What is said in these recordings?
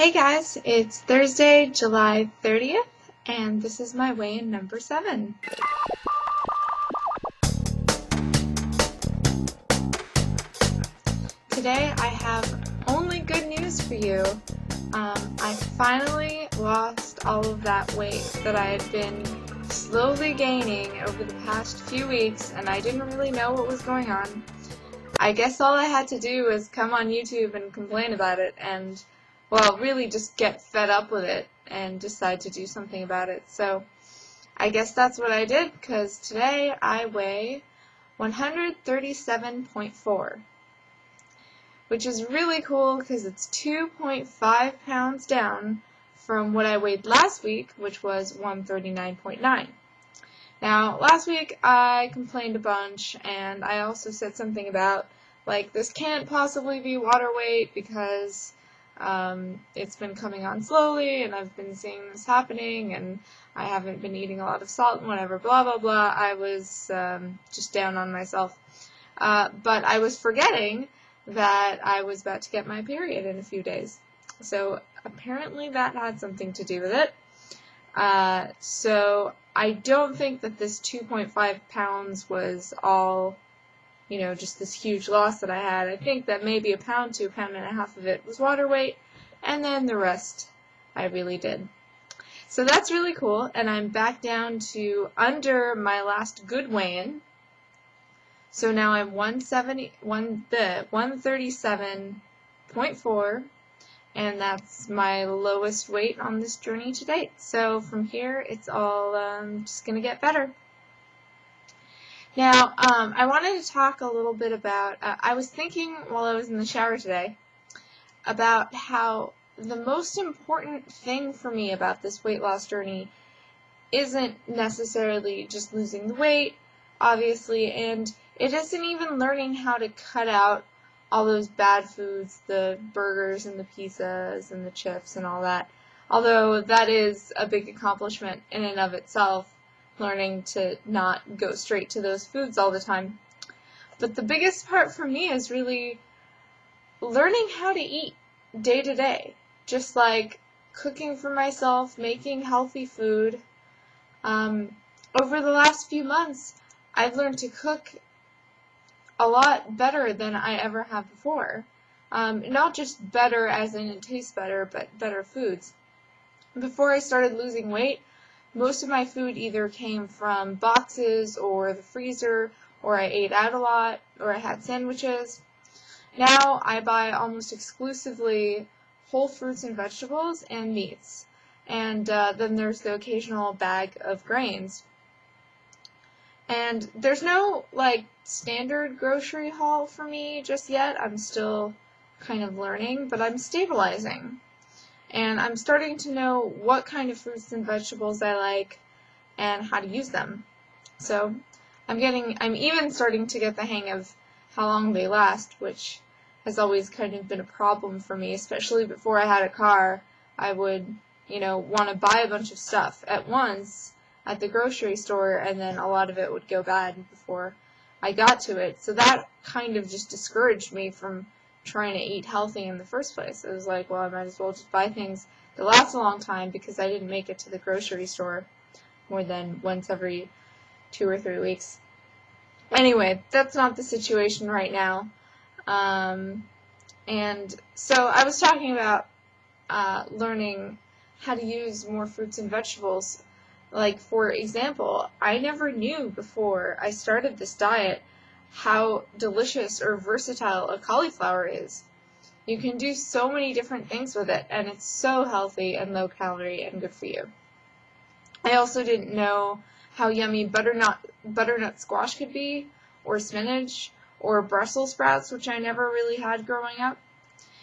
Hey guys, it's Thursday, July 30th, and this is my weigh-in number 7. Today I have only good news for you. I finally lost all of that weight that I had been slowly gaining over the past few weeks, and I didn't really know what was going on. I guess all I had to do was come on YouTube and complain about it, and well, really just get fed up with it and decide to do something about it. So I guess that's what I did, because today I weigh 137.4, which is really cool because it's 2.5 pounds down from what I weighed last week, which was 139.9. Now, last week I complained a bunch, and I also said something about, like, this can't possibly be water weight because it's been coming on slowly, and I've been seeing this happening, and I haven't been eating a lot of salt and whatever, blah, blah, blah. I was just down on myself. But I was forgetting that I was about to get my period in a few days. So apparently that had something to do with it. So I don't think that this 2.5 pounds was all, just this huge loss that I had. I think that maybe a pound to a pound and a half of it was water weight, and then the rest I really did. So that's really cool, and I'm back down to under my last good weigh-in. So now I'm 137.4, and that's my lowest weight on this journey to date. So from here, it's all just going to get better. Now, I wanted to talk a little bit about, I was thinking while I was in the shower today about how the most important thing for me about this weight loss journey isn't necessarily just losing the weight, obviously, and it isn't even learning how to cut out all those bad foods, the burgers and the pizzas and the chips and all that, although that is a big accomplishment in and of itself, learning to not go straight to those foods all the time. But the biggest part for me is really learning how to eat day to day, just like cooking for myself, making healthy food. Over the last few months, I've learned to cook a lot better than I ever have before. Not just better as in it tastes better, but better foods. Before I started losing weight, most of my food either came from boxes or the freezer, or I ate out a lot, or I had sandwiches. Now I buy almost exclusively whole fruits and vegetables and meats, and then there's the occasional bag of grains. And there's no, standard grocery haul for me just yet. I'm still kind of learning, but I'm stabilizing. And I'm starting to know what kind of fruits and vegetables I like and how to use them. So I'm even starting to get the hang of how long they last, which has always kind of been a problem for me, especially before I had a car. I would, want to buy a bunch of stuff at once at the grocery store, and then a lot of it would go bad before I got to it. So that kind of just discouraged me from trying to eat healthy in the first place. I was like, well, I might as well just buy things that last a long time because I didn't make it to the grocery store more than once every 2 or 3 weeks. Anyway, that's not the situation right now. And so I was talking about learning how to use more fruits and vegetables. Like, for example, I never knew before I started this diet how delicious or versatile a cauliflower is. You can do so many different things with it, and it's so healthy and low calorie and good for you. I also didn't know how yummy butternut squash could be, or spinach, or Brussels sprouts, which I never really had growing up.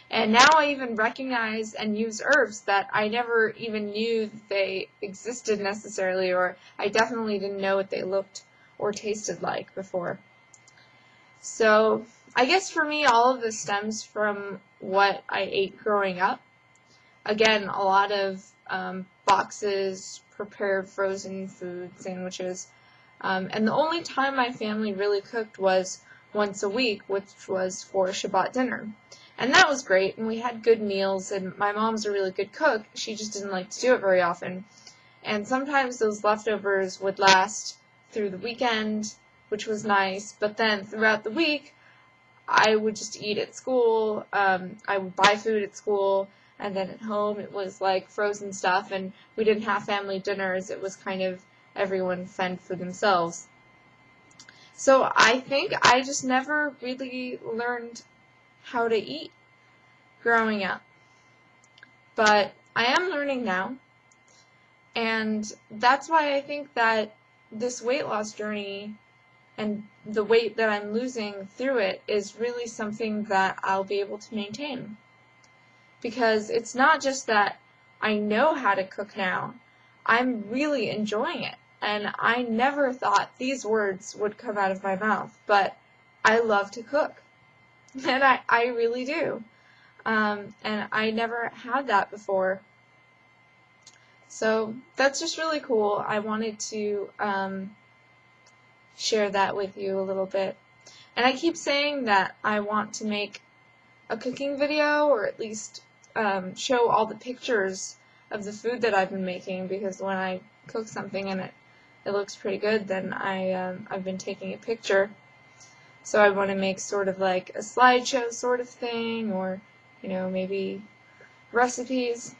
And now I even recognize and use herbs that I never even knew they existed necessarily, or I definitely didn't know what they looked or tasted like before. So I guess for me, all of this stems from what I ate growing up. Again, a lot of boxes, prepared frozen food, sandwiches. And the only time my family really cooked was once a week, which was for Shabbat dinner. And that was great, and we had good meals, and my mom's a really good cook. She just didn't like to do it very often. And sometimes those leftovers would last through the weekend, which was nice, but then throughout the week, I would just eat at school, I would buy food at school, and then at home it was like frozen stuff, and we didn't have family dinners. It was kind of everyone fend for themselves. So I think I just never really learned how to eat growing up. But I am learning now, and that's why I think that this weight loss journey and the weight that I'm losing through it is really something that I'll be able to maintain. Because it's not just that I know how to cook now, I'm really enjoying it. And I never thought these words would come out of my mouth, but I love to cook. And I really do. And I never had that before. So that's just really cool. I wanted to share that with you a little bit. And I keep saying that I want to make a cooking video, or at least show all the pictures of the food that I've been making, because when I cook something and it looks pretty good, then I've been taking a picture. So I want to make sort of like a slideshow sort of thing, or, you know, maybe recipes.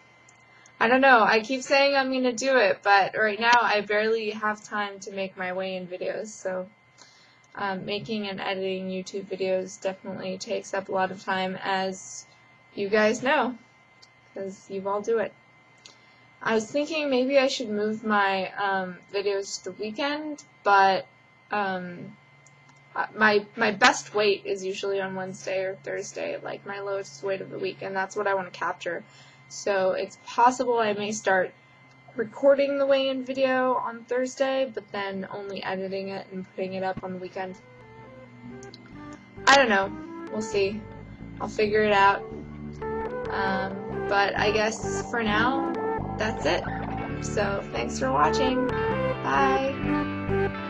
I don't know. I keep saying I'm going to do it, but right now I barely have time to make my weigh-in videos, so making and editing YouTube videos definitely takes up a lot of time, as you guys know, because you all do it. I was thinking maybe I should move my videos to the weekend, but my best weight is usually on Wednesday or Thursday, like my lowest weight of the week, and that's what I want to capture. So it's possible I may start recording the weigh-in video on Thursday, but then only editing it and putting it up on the weekend. I don't know. We'll see. I'll figure it out. But I guess for now, that's it. So thanks for watching. Bye.